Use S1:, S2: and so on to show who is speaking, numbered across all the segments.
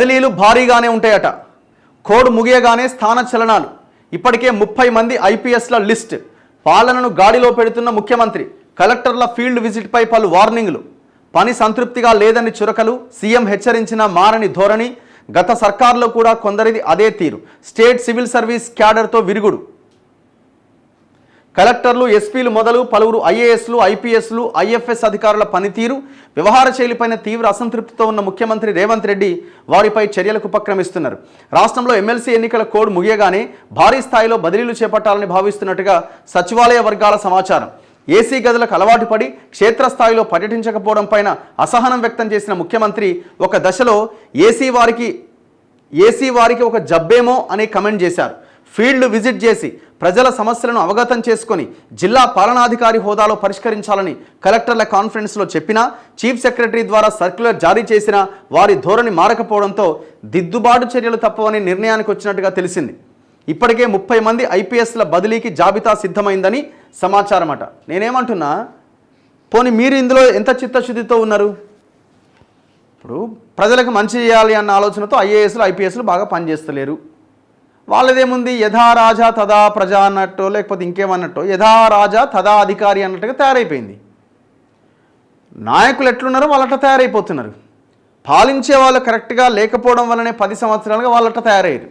S1: బదిలీలు భారీగానే ఉంటాయట. కోడ్ ముగియగానే స్థాన చలనాలు. ఇప్పటికే 30 మంది ఐపీఎస్ల లిస్ట్. పాలనను గాడిలో పెడుతున్న ముఖ్యమంత్రి. కలెక్టర్ల ఫీల్డ్ విజిట్పై పలు వార్నింగ్లు. పని సంతృప్తిగా లేదని చురకలు. సీఎం హెచ్చరించిన మారని ధోరణి. గత సర్కార్లో కూడా కొందరిది అదే తీరు. స్టేట్ సివిల్ సర్వీస్ క్యాడర్తో విరుగుడు. కలెక్టర్లు, ఎస్పీలు మొదలు పలువురు ఐఏఎస్లు, ఐపీఎస్లు, ఐఎఫ్ఎస్ అధికారుల పనితీరు, వ్యవహార శైలిపైన తీవ్ర అసంతృప్తితో ఉన్న ముఖ్యమంత్రి రేవంత్ రెడ్డి వారిపై చర్యలకు ఉపక్రమిస్తున్నారు. రాష్ట్రంలో ఎమ్మెల్సీ ఎన్నికల కోడ్ ముగియగానే భారీ స్థాయిలో బదిలీలు చేపట్టాలని భావిస్తున్నట్టుగా సచివాలయ వర్గాల సమాచారం. ఏసీ గదులకు అలవాటు పడి క్షేత్రస్థాయిలో పర్యటించకపోవడం పైన అసహనం వ్యక్తం చేసిన ముఖ్యమంత్రి ఒక దశలో ఏసీ వారికి ఒక జబ్బేమో అని కమెంట్ చేశారు. ఫీల్డ్ విజిట్ చేసి ప్రజల సమస్యలను అవగతం చేసుకొని జిల్లా పాలనాధికారి హోదాలో పరిష్కరించాలని కలెక్టర్ల కాన్ఫరెన్స్లో చెప్పినా, చీఫ్ సెక్రటరీ ద్వారా సర్క్యులర్ జారీ చేసినా వారి ధోరణి మారకపోవడంతో దిద్దుబాటు చర్యలు తప్పవని నిర్ణయానికి వచ్చినట్టుగా తెలిసింది. ఇప్పటికే 30 మంది ఐపీఎస్ల బదిలీకి జాబితా సిద్ధమైందని సమాచారం అట. నేనేమంటున్నా, పోనీ మీరు ఇందులో ఎంత చిత్తశుద్ధితో ఉన్నారు? ఇప్పుడు ప్రజలకు మంచి చేయాలి అన్న ఆలోచనతో ఐఏఎస్లు, ఐపీఎస్లు బాగా పనిచేస్తలేరు. వాళ్ళదేముంది, యథా రాజా తదా ప్రజ అన్నట్టు, లేకపోతే ఇంకేమన్నట్టు యథా రాజా తదా అధికారి అన్నట్టుగా తయారైపోయింది. నాయకులు ఎట్లున్నారో వాళ్ళట్లా తయారైపోతున్నారు. పాలించే వాళ్ళు కరెక్ట్గా లేకపోవడం వల్లనే 10 సంవత్సరాలుగా వాళ్ళట్లా తయారయ్యారు.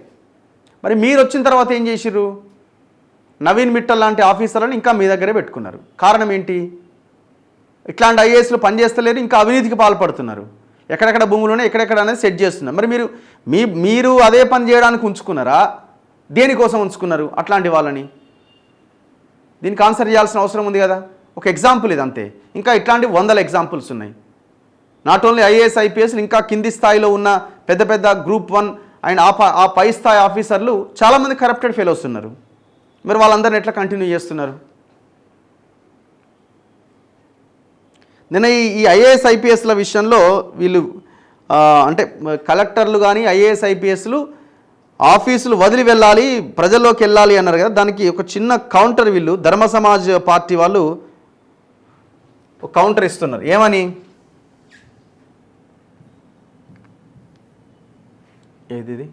S1: మరి మీరు వచ్చిన తర్వాత ఏం చేసిర్రు? నవీన్ మిట్టల్ లాంటి ఆఫీసర్లను ఇంకా మీ దగ్గరే పెట్టుకున్నారు. కారణం ఏంటి? ఇట్లాంటి ఐఏఎస్లు పనిచేస్తలేరు, ఇంకా అవినీతికి పాల్పడుతున్నారు. ఎక్కడెక్కడ భూములునే ఎక్కడెక్కడ అనేది సెట్ చేస్తున్నారు. మరి మీరు అదే పని చేయడానికి ఉంచుకున్నారా? దేనికోసం ఉంచుకున్నారు అట్లాంటి వాళ్ళని? దీనికి ఆన్సర్ చేయాల్సిన అవసరం ఉంది కదా. ఒక ఎగ్జాంపుల్ ఇది అంతే. ఇంకా ఇట్లాంటి 100 ఎగ్జాంపుల్స్ ఉన్నాయి. నాట్ ఓన్లీ ఐఏఎస్, ఐపీఎస్, ఇంకా కింది స్థాయిలో ఉన్న పెద్ద పెద్ద గ్రూప్ 1 అండ్ ఆ పై స్థాయి ఆఫీసర్లు చాలామంది కరప్టెడ్ ఫెలోస్ ఉన్నారు. మరి వాళ్ళందరిని ఎట్లా కంటిన్యూ చేస్తున్నారు? నిన్న ఈ ఐఏఎస్, ఐపీఎస్ల విషయంలో వీళ్ళు అంటే కలెక్టర్లు కానీ ఐఏఎస్, ఐపీఎస్లు ఆఫీసులు వదిలి వెళ్ళాలి, ప్రజల్లోకి వెళ్ళాలి అన్నారు కదా. దానికి ఒక చిన్న కౌంటర్ వీళ్ళు ధర్మ సమాజ్ పార్టీ వాళ్ళు ఒక కౌంటర్ ఇస్తున్నారు. ఏమని? ఏది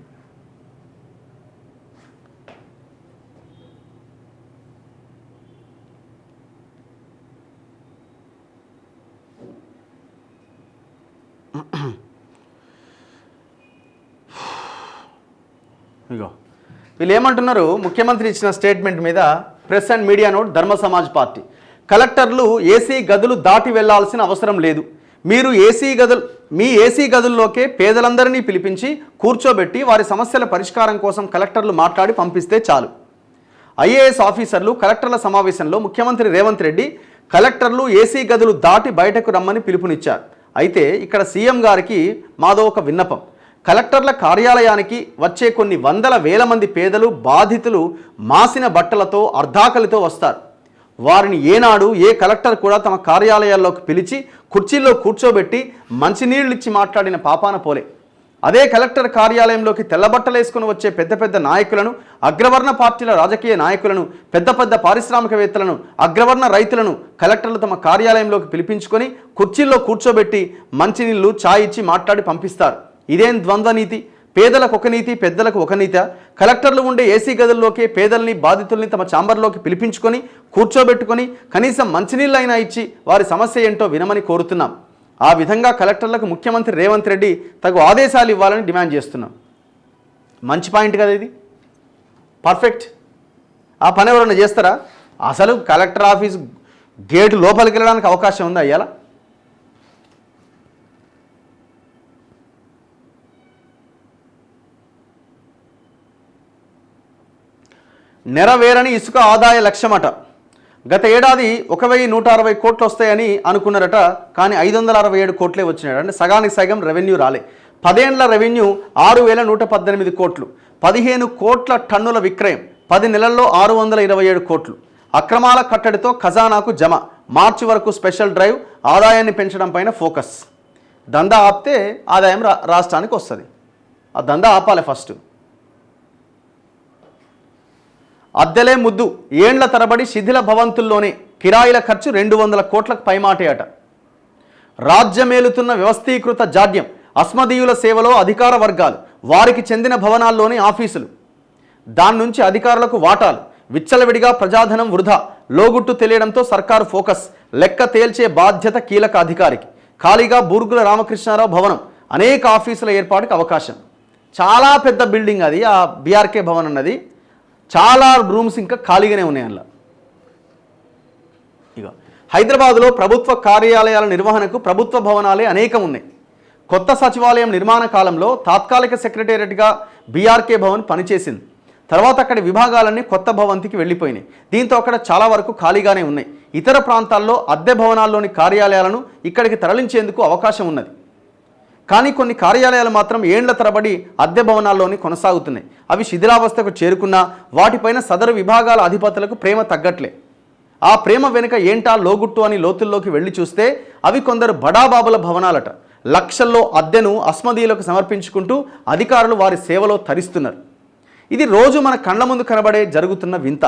S1: ఇగో వీళ్ళు ఏమంటున్నారు? ముఖ్యమంత్రి ఇచ్చిన స్టేట్మెంట్ మీద ప్రెస్ అండ్ మీడియా నోట్ ధర్మ సమాజ్ పార్టీ. కలెక్టర్లు ఏసీ గదులు దాటి వెళ్లాల్సిన అవసరం లేదు. మీ ఏసీ గదుల్లోకే పేదలందరినీ పిలిపించి కూర్చోబెట్టి వారి సమస్యల పరిష్కారం కోసం కలెక్టర్లు మాట్లాడి పంపిస్తే చాలు. ఐఏఎస్ ఆఫీసర్లు కలెక్టర్ల సమావేశంలో ముఖ్యమంత్రి రేవంత్ రెడ్డి కలెక్టర్లు ఏసీ గదులు దాటి బయటకు రమ్మని పిలుపునిచ్చారు. అయితే ఇక్కడ సీఎం గారికి మాదో ఒక విన్నపం. కలెక్టర్ల కార్యాలయానికి వచ్చే కొన్ని వందల వేల మంది పేదలు, బాధితులు మాసిన బట్టలతో, అర్ధాకలితో వస్తారు. వారిని ఏనాడు ఏ కలెక్టర్ కూడా తమ కార్యాలయాల్లోకి పిలిచి కుర్చీల్లో కూర్చోబెట్టి మంచినీళ్ళు ఇచ్చి మాట్లాడిన పాపాన పోలే. అదే కలెక్టర్ కార్యాలయంలోకి తెల్లబట్టలు వేసుకుని వచ్చే పెద్ద పెద్ద నాయకులను, అగ్రవర్ణ పార్టీల రాజకీయ నాయకులను, పెద్ద పెద్ద పారిశ్రామికవేత్తలను, అగ్రవర్ణ రైతులను కలెక్టర్లు తమ కార్యాలయంలోకి పిలిపించుకొని కుర్చీల్లో కూర్చోబెట్టి మంచినీళ్ళు, ఛాయ్ ఇచ్చి మాట్లాడి పంపిస్తారు. ఇదేం ద్వంద్వ నీతి? పేదలకు ఒక నీతి, పెద్దలకు ఒక నీతి. కలెక్టర్లు ఉండే ఏసీ గదుల్లోకి పేదల్ని, బాధితుల్ని తమ ఛాంబర్లోకి పిలిపించుకొని కూర్చోబెట్టుకొని కనీసం మంచినీళ్ళు అయినా ఇచ్చి వారి సమస్య ఏంటో వినమని కోరుతున్నాం. ఆ విధంగా కలెక్టర్లకు ముఖ్యమంత్రి రేవంత్ రెడ్డి తగు ఆదేశాలు ఇవ్వాలని డిమాండ్ చేస్తున్నాం. మంచి పాయింట్ కదా ఇది, పర్ఫెక్ట్. ఆ పని ఎవరైనా చేస్తారా? అసలు కలెక్టర్ ఆఫీస్ గేటు లోపలికి వెళ్ళడానికి అవకాశం ఉందా ఇవాళ? నెరవేరని ఇసుక ఆదాయ లక్ష్యమట. గత ఏడాది 1160 కోట్లు వస్తాయని అనుకున్నారట. కానీ 567 కోట్లే వచ్చినాడు. అంటే సగానికి సగం రెవెన్యూ రాలే. 10 ఏళ్ల రెవెన్యూ 6118 కోట్లు, 15 కోట్ల టన్నుల విక్రయం, 10 నెలల్లో 627 కోట్లు. అక్రమాల కట్టడితో ఖజానాకు జమ. మార్చి వరకు స్పెషల్ డ్రైవ్, ఆదాయాన్ని పెంచడం పైన ఫోకస్. దందా ఆపితే ఆదాయం రాష్ట్రానికి వస్తుంది. ఆ దందా ఆపాలి ఫస్ట్. అద్దెలే ముద్దు. ఏండ్ల తరబడి శిథిల భవంతుల్లోనే కిరాయిల ఖర్చు 200 కోట్లకు పైమాటే అట. రాజ్యమేలుతున్న వ్యవస్థీకృత జాడ్యం. అస్మదీయుల సేవలో అధికార వర్గాలు, వారికి చెందిన భవనాల్లోని ఆఫీసులు, దాని నుంచి అధికారులకు వాటాలు, విచ్చలవిడిగా ప్రజాధనం వృధా, లోగుట్టు తెలియడంతో సర్కారు ఫోకస్, లెక్క తేల్చే బాధ్యత కీలక అధికారికి, ఖాళీగా బూర్గుల రామకృష్ణారావు భవనం, అనేక ఆఫీసుల ఏర్పాటుకు అవకాశం. చాలా పెద్ద బిల్డింగ్ అది, ఆ బీఆర్కే భవన్ అన్నది. చాలా రూమ్స్ ఇంకా ఖాళీగానే ఉన్నాయి అందులో. ఇక హైదరాబాదులో ప్రభుత్వ కార్యాలయాల నిర్వహణకు ప్రభుత్వ భవనాలే అనేకం ఉన్నాయి. కొత్త సచివాలయం నిర్మాణ కాలంలో తాత్కాలిక సెక్రటేరియట్గా బీఆర్కే భవన్ పనిచేసింది. తర్వాత అక్కడి విభాగాలన్నీ కొత్త భవంతికి వెళ్ళిపోయినాయి. దీంతో అక్కడ చాలా వరకు ఖాళీగానే ఉన్నాయి. ఇతర ప్రాంతాల్లో అద్దె భవనాల్లోని కార్యాలయాలను ఇక్కడికి తరలించేందుకు అవకాశం ఉన్నది. కానీ కొన్ని కార్యాలయాలు మాత్రం ఏండ్ల తరబడి అద్దె భవనాల్లోని కొనసాగుతున్నాయి. అవి శిథిలావస్థకు చేరుకున్నా వాటిపైన సదరు విభాగాల అధిపతులకు ప్రేమ తగ్గట్లే. ఆ ప్రేమ వెనుక ఏంటా లోగుట్టు అని లోతుల్లోకి వెళ్ళి చూస్తే అవి కొందరు బడాబాబుల భవనాలట. లక్షల్లో అద్దెను అస్మదీయులకు సమర్పించుకుంటూ అధికారులు వారి సేవలో తరిస్తున్నారు. ఇది రోజు మన కళ్ళ ముందు కనబడే జరుగుతున్న వింత.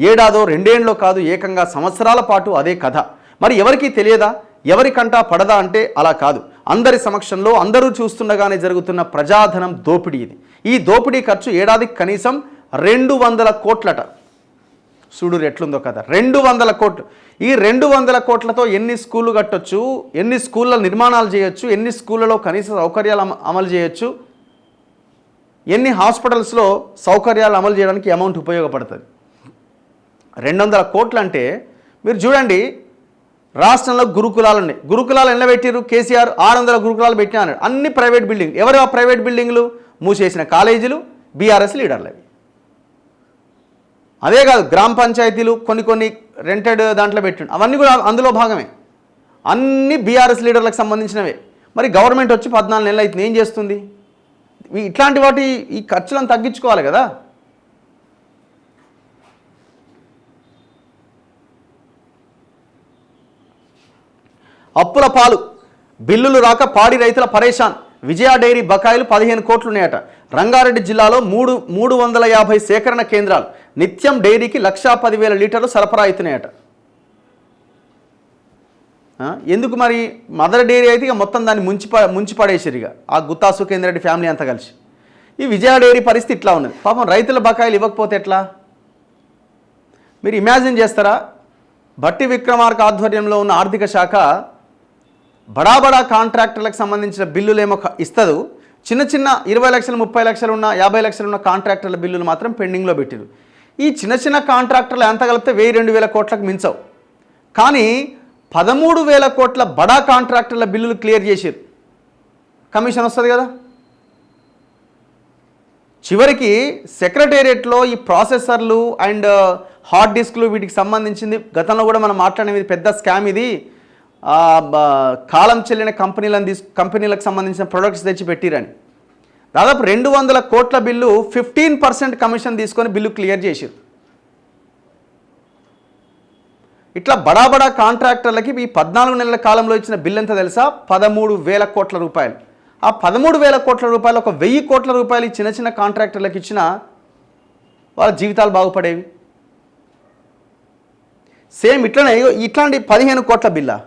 S1: ఏడాదో రెండేండ్లో కాదు, ఏకంగా సంవత్సరాల పాటు అదే కథ. మరి ఎవరికీ తెలియదా? ఎవరికంటా పడదా అంటే అలా కాదు. అందరి సమక్షంలో అందరూ చూస్తుండగానే జరుగుతున్న ప్రజాధనం దోపిడీ ఇది. ఈ దోపిడీ ఖర్చు ఏడాదికి కనీసం 200 కోట్లట. చూడు ఎట్లుందో కదా, 200 కోట్లు. ఈ 200 కోట్లతో ఎన్ని స్కూళ్ళు కట్టొచ్చు, ఎన్ని స్కూళ్ళ నిర్మాణాలు చేయొచ్చు, ఎన్ని స్కూళ్ళలో కనీస సౌకర్యాలు అమలు చేయొచ్చు, ఎన్ని హాస్పిటల్స్లో సౌకర్యాలు అమలు చేయడానికి అమౌంట్ ఉపయోగపడుతుంది. 200 కోట్లు అంటే మీరు చూడండి, రాష్ట్రంలో గురుకులాలు ఉన్నాయి. గురుకులాలు ఎన్న పెట్టారు? కేసీఆర్ 600 గురుకులాలు పెట్టినా అన్నాడు. అన్ని ప్రైవేట్ బిల్డింగ్. ఎవరు ఆ ప్రైవేట్ బిల్డింగ్లు? మూసేసిన కాలేజీలు, బీఆర్ఎస్ లీడర్లు అవి. అదే కాదు, గ్రామ పంచాయతీలు కొన్ని రెంటెడ్ దాంట్లో పెట్టిండు. అవన్నీ కూడా అందులో భాగమే. అన్ని బీఆర్ఎస్ లీడర్లకు సంబంధించినవే. మరి గవర్నమెంట్ వచ్చి 14 నెలలు అవుతుంది, ఏం చేస్తుంది? ఇట్లాంటి వాటి ఈ ఖర్చులను తగ్గించుకోవాలి కదా. అప్పుల పాలు, బిల్లులు రాక పాడి రైతుల పరేషాన్. విజయ డైరీ బకాయిలు 15 కోట్లు ఉన్నాయట. రంగారెడ్డి జిల్లాలో 350 సేకరణ కేంద్రాలు. నిత్యం డైరీకి 1,10,000 లీటర్లు సరఫరా అవుతున్నాయట. ఎందుకు మరి? మదర్ డైరీ అయితే ఇక మొత్తం దాన్ని ముంచి పడేసారు ఇక ఆ గుత్తా సుఖేందర్ రెడ్డి ఫ్యామిలీ అంతా కలిసి. ఈ విజయ డైరీ పరిస్థితి ఇట్లా ఉన్నది. పాపం రైతుల బకాయిలు ఇవ్వకపోతే ఎట్లా? మీరు ఇమాజిన్ చేస్తారా? భట్టి విక్రమార్క ఆధ్వర్యంలో ఉన్న ఆర్థిక శాఖ బడా కాంట్రాక్టర్లకు సంబంధించిన బిల్లులేమో ఇస్తుంది. చిన్న 20 లక్షలు, 30 లక్షలు ఉన్న, 50 లక్షలు ఉన్న కాంట్రాక్టర్ల బిల్లులు మాత్రం పెండింగ్లో పెట్టారు. ఈ చిన్న కాంట్రాక్టర్లు ఎంత కలిపితే 1,000-2,000 కోట్లకు మించవు. కానీ 13,000 కోట్ల బడా కాంట్రాక్టర్ల బిల్లులు క్లియర్ చేశారు. కమిషన్ వస్తుంది కదా. చివరికి సెక్రటేరియట్లో ఈ ప్రాసెసర్లు అండ్ హార్డ్ డిస్క్లు వీటికి సంబంధించింది గతంలో కూడా మనం మాట్లాడిన ఇది పెద్ద స్కామ్. ఇది కాలం చెల్లిన కంపెనీలకు సంబంధించిన ప్రొడక్ట్స్ తెచ్చి పెట్టిరని దాదాపు 200 కోట్ల బిల్లు 15% కమిషన్ తీసుకొని బిల్లు క్లియర్ చేశారు. ఇట్లా బడా కాంట్రాక్టర్లకి ఈ 14 నెలల కాలంలో ఇచ్చిన బిల్ ఎంత తెలుసా? 13,000 కోట్ల రూపాయలు. ఆ 13,000 కోట్ల రూపాయలు 1,000 కోట్ల రూపాయలు చిన్న కాంట్రాక్టర్లకు ఇచ్చిన వాళ్ళ జీవితాలు బాగుపడేవి. సేమ్ ఇట్లనే ఇట్లాంటి 15 కోట్ల బిల్లా,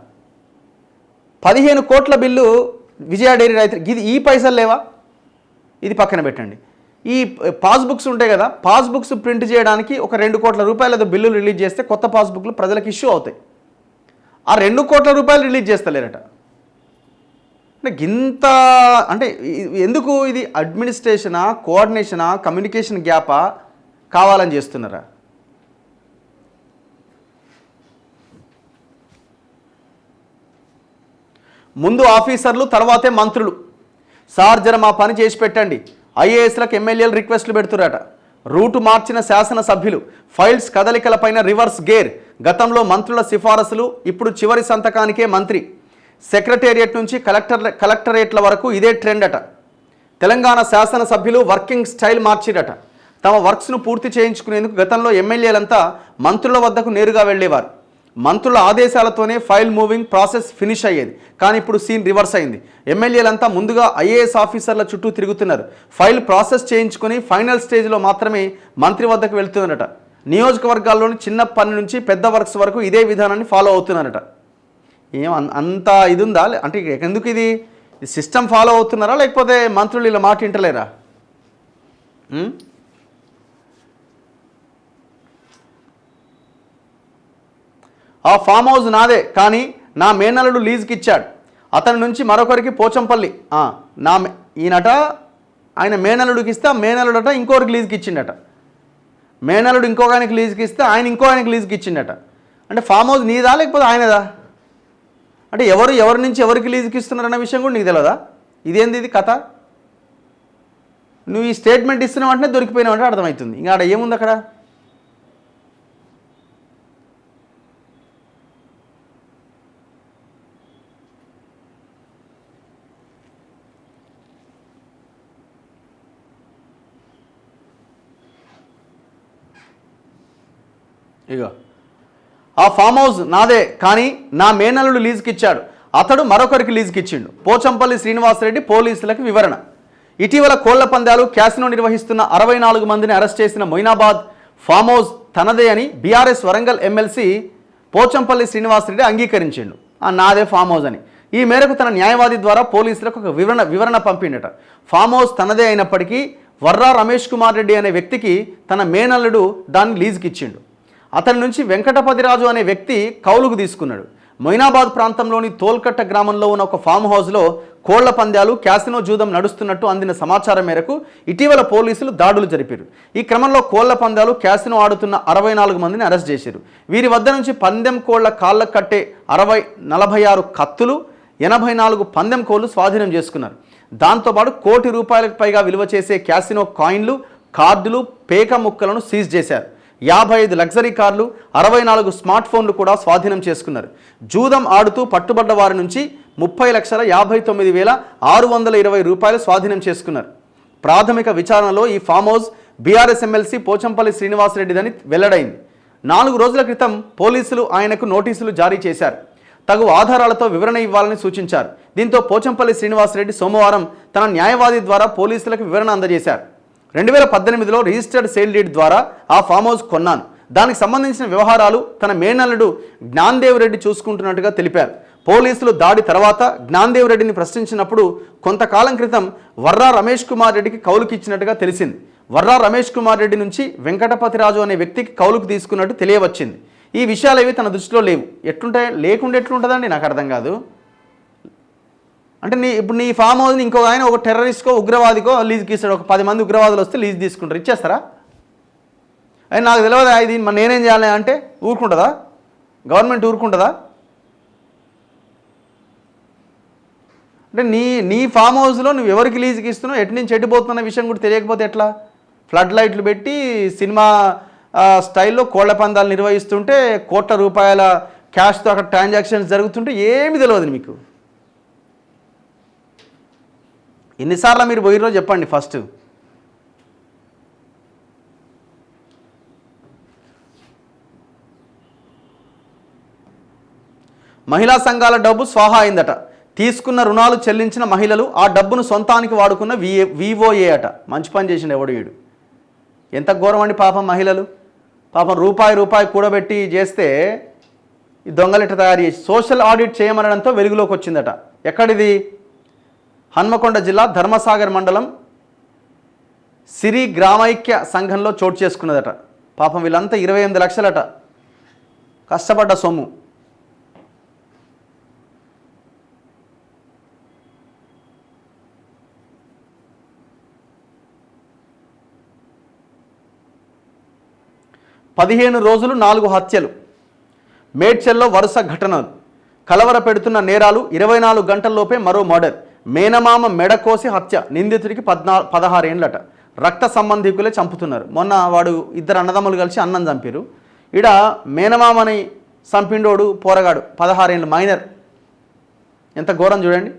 S1: 15 కోట్ల బిల్లు విజయ డైరీ రైతు. ఇది ఈ పైసలు లేవా? ఇది పక్కన పెట్టండి. ఈ పాస్బుక్స్ ఉంటాయి కదా, పాస్బుక్స్ ప్రింట్ చేయడానికి ఒక 2 కోట్ల రూపాయలతో బిల్లులు రిలీజ్ చేస్తే కొత్త పాస్బుక్లు ప్రజలకు ఇష్యూ అవుతాయి. ఆ 2 కోట్ల రూపాయలు రిలీజ్ చేస్తలేరట. అంటే ఇంత అంటే ఎందుకు? ఇది అడ్మినిస్ట్రేషనా, కోఆర్డినేషనా, కమ్యూనికేషన్ గ్యాపా కావాలని చేస్తున్నారా? ముందు ఆఫీసర్లు, తర్వాతే మంత్రులు. సార్ జర మా పని చేసి పెట్టండి. ఐఏఎస్లకు ఎమ్మెల్యేలు రిక్వెస్ట్లు పెడుతురట. రూటు మార్చిన శాసనసభ్యులు. ఫైల్స్ కదలికలపైన రివర్స్ గేర్. గతంలో మంత్రుల సిఫారసులు, ఇప్పుడు చివరి సంతకానికే మంత్రి. సెక్రటేరియట్ నుంచి కలెక్టరేట్ల వరకు ఇదే ట్రెండ్ అట. తెలంగాణ శాసనసభ్యులు వర్కింగ్ స్టైల్ మార్చిరట. తమ వర్క్స్ను పూర్తి చేయించుకునేందుకు గతంలో ఎమ్మెల్యేలంతా మంత్రుల వద్దకు నేరుగా వెళ్ళేవారు. మంత్రుల ఆదేశాలతోనే ఫైల్ మూవింగ్ ప్రాసెస్ ఫినిష్ అయ్యేది. కానీ ఇప్పుడు సీన్ రివర్స్ అయింది. ఎమ్మెల్యేలంతా ముందుగా ఐఏఎస్ ఆఫీసర్ల చుట్టూ తిరుగుతున్నారు. ఫైల్ ప్రాసెస్ చేయించుకొని ఫైనల్ స్టేజ్లో మాత్రమే మంత్రి వద్దకు వెళ్తున్నారట. నియోజకవర్గాల్లోని చిన్న పని నుంచి పెద్ద వర్క్స్ వరకు ఇదే విధానాన్ని ఫాలో అవుతున్నారట. అంత ఇది ఉందా? అంటే ఎందుకు ఇది? ఈ సిస్టమ్ ఫాలో అవుతున్నారా లేకపోతే మంత్రులు ఇలా మాట వింటలేరా? ఆ ఫామ్ హౌస్ నాదే, కానీ నా మేనల్లుడు లీజుకి ఇచ్చాడు. అతని నుంచి మరొకరికి పోచంపల్లి ఈయనట ఆయన మేనల్లుడికి ఇస్తే ఆ మేనల్లుడట ఇంకొకరికి లీజుకి ఇచ్చిండట. మేనల్లుడు ఇంకొక ఆయనకి లీజుకి ఇస్తే ఆయన ఇంకో ఆయనకి లీజుకి ఇచ్చిండట. అంటే ఫామ్ హౌస్ నీదా లేకపోతే ఆయనదా? అంటే ఎవరి నుంచి ఎవరికి లీజుకి ఇస్తున్నారన్న విషయం కూడా నీకు తెలియదా? ఇదేంది ఇది కథ? నువ్వు ఈ స్టేట్మెంట్ ఇస్తున్నావు అంటే దొరికిపోయినావు అంటే అర్థమవుతుంది. ఇంకా ఆడ ఏముంది అక్కడ? ఇగో ఆ ఫామ్ హౌస్ నాదే, కానీ నా మేనల్లుడు లీజుకి ఇచ్చాడు. అతడు మరొకరికి లీజుకి ఇచ్చిండు. పోచంపల్లి శ్రీనివాసరెడ్డి పోలీసులకు వివరణ. ఇటీవల కోళ్ల పందాలు క్యాసినో నిర్వహిస్తున్న 64 మందిని అరెస్ట్ చేసిన మొయినాబాద్ ఫామ్ హౌస్ తనదే అని బీఆర్ఎస్ వరంగల్ ఎమ్మెల్సీ పోచంపల్లి శ్రీనివాసరెడ్డి అంగీకరించిండు. నాదే ఫామ్ హౌస్ అని. ఈ మేరకు తన న్యాయవాది ద్వారా పోలీసులకు ఒక వివరణ పంపిండట. ఫామ్ హౌస్ తనదే అయినప్పటికీ వర్రా రమేష్ కుమార్ రెడ్డి అనే వ్యక్తికి తన మేనల్లుడు దాన్ని లీజుకి ఇచ్చిండు. అతని నుంచి వెంకటపతిరాజు అనే వ్యక్తి కౌలుకు తీసుకున్నాడు. మొయినాబాద్ ప్రాంతంలోని తోల్కట్ట గ్రామంలో ఉన్న ఒక ఫామ్ హౌస్లో కోళ్ల పందాలు క్యాసినో జూదం నడుస్తున్నట్టు అందిన సమాచారం మేరకు ఇటీవల పోలీసులు దాడులు జరిపారు. ఈ క్రమంలో కోళ్ల పందాలు క్యాసినో ఆడుతున్న 64 మందిని అరెస్ట్ చేశారు. వీరి వద్ద నుంచి పందెం కోళ్ల కాళ్ళ కట్టే 46 కత్తులు, 84 పందెం కోళ్లు స్వాధీనం చేసుకున్నారు. దాంతోపాటు ₹1 కోటి పైగా విలువ చేసే క్యాసినో కాయిన్లు, కార్డులు, పేక ముక్కలను సీజ్ చేశారు. 55 లగ్జరీ కార్లు, 64 స్మార్ట్ ఫోన్లు కూడా స్వాధీనం చేసుకున్నారు. జూదం ఆడుతూ పట్టుబడ్డ వారి నుంచి ₹30,59,620 స్వాధీనం చేసుకున్నారు. ప్రాథమిక విచారణలో ఈ farm house BRS MLC Pochampally శ్రీనివాసరెడ్డిదని వెల్లడైంది. 4 రోజుల క్రితం పోలీసులు ఆయనకు నోటీసులు జారీ చేశారు. తగు ఆధారాలతో వివరణ ఇవ్వాలని సూచించారు. దీంతో పోచంపల్లి శ్రీనివాసరెడ్డి సోమవారం తన న్యాయవాది ద్వారా పోలీసులకు వివరణ అందజేశారు. 2018లో రిజిస్టర్డ్ సేల్ డీడ్ ద్వారా ఆ ఫామ్ హౌస్ కొన్నాను. దానికి సంబంధించిన వ్యవహారాలు తన మేనల్లుడు జ్ఞాన్దేవ్ రెడ్డి చూసుకుంటున్నట్టుగా తెలిపారు. పోలీసులు దాడి తర్వాత జ్ఞాన్దేవ్ రెడ్డిని ప్రశ్నించినప్పుడు కొంతకాలం క్రితం వర్రా రమేష్ కుమార్ రెడ్డికి కౌలుకి ఇచ్చినట్టుగా తెలిసింది. వర్రా రమేష్ కుమార్ రెడ్డి నుంచి వెంకటపతిరాజు అనే వ్యక్తికి కౌలుకు తీసుకున్నట్టు తెలియవచ్చింది. ఈ విషయాలు ఏవి తన దృష్టిలో లేవు. లేకుండా ఎట్లుంటుందండి నాకు అర్థం కాదు. అంటే ఇప్పుడు నీ ఫామ్ హౌస్ని ఇంకొక ఆయన ఒక టెర్రరిస్ట్కో ఉగ్రవాదికో లీజుకి ఇస్తాడు. ఒక 10 మంది ఉగ్రవాదులు వస్తే లీజు తీసుకుంటారు, ఇచ్చేస్తారా? అది నాకు తెలియదు. ఇది మరి నేనేం చేయాలి అంటే ఊరుకుంటుందా? గవర్నమెంట్ ఊరుకుంటుందా? అంటే నీ ఫామ్ హౌస్లో నువ్వు ఎవరికి లీజుకి ఇస్తున్నావు, ఎటు నుంచి ఎట్టిపోతున్న విషయం కూడా తెలియకపోతే ఎట్లా? ఫ్లడ్ లైట్లు పెట్టి సినిమా స్టైల్లో కోళ్ల పందాలు నిర్వహిస్తుంటే ₹1 కోట్ల క్యాష్తో అక్కడ ట్రాన్సాక్షన్స్ జరుగుతుంటే ఏమి తెలియదు మీకు. ఎన్నిసార్లు మీరు పోయిరో చెప్పండి ఫస్ట్. మహిళా సంఘాల డబ్బు స్వాహా అయిందట. తీసుకున్న రుణాలు చెల్లించిన మహిళలు ఆ డబ్బును సొంతానికి వాడుకున్న వివోఏ అట. మంచి పని చేసిండు ఎవడు వీడు. ఎంత ఘోరం అండి పాపం మహిళలు. పాపం రూపాయి కూడబెట్టి చేస్తే ఈ దొంగలిట తయారు చేసి సోషల్ ఆడిట్ చేయమనడంతో వెలుగులోకి వచ్చిందట. ఎక్కడిది? హన్మకొండ జిల్లా ధర్మసాగర్ మండలం సిరి గ్రామైక్య సంఘంలో చోటు చేసుకున్నదట. పాపం వీళ్ళంతా 28 లక్షలట కష్టపడ్డ సొమ్ము. పదిహేను రోజులు 4 హత్యలు. మేడ్చల్లో వరుస ఘటనలు. కలవర పెడుతున్న నేరాలు. 24 గంటల్లోపే మరో మర్డర్. మేనమామ మెడకోసి హత్య. నిందితుడికి 16 ఏండ్లట. రక్త సంబంధికులే చంపుతున్నారు. మొన్న వాడు 2 అన్నదమ్ములు కలిసి అన్నం చంపారు. ఈడ మేనమామని చంపిండోడు పోరగాడు 16 ఏండ్లు మైనర్. ఎంత ఘోరం చూడండి.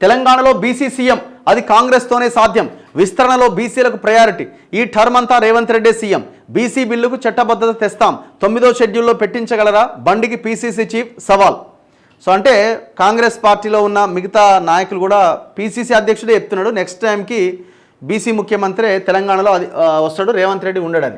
S1: తెలంగాణలో బీసీ సీఎం, అది కాంగ్రెస్తోనే సాధ్యం. విస్తరణలో బీసీలకు ప్రయారిటీ. ఈ టర్మ్ అంతా రేవంత్ రెడ్డి సీఎం. బీసీ బిల్లుకు చట్టబద్ధత తెస్తాం. 9వ షెడ్యూల్లో పెట్టించగలరా? బండికి పీసీసీ చీఫ్ సవాల్. సో అంటే కాంగ్రెస్ పార్టీలో ఉన్న మిగతా నాయకులు కూడా పీసీసీ అధ్యక్షుడే చెప్తున్నాడు నెక్స్ట్ టైంకి బీసీ ముఖ్యమంత్రి తెలంగాణలో వస్తాడు, రేవంత్ రెడ్డి ఉండడని.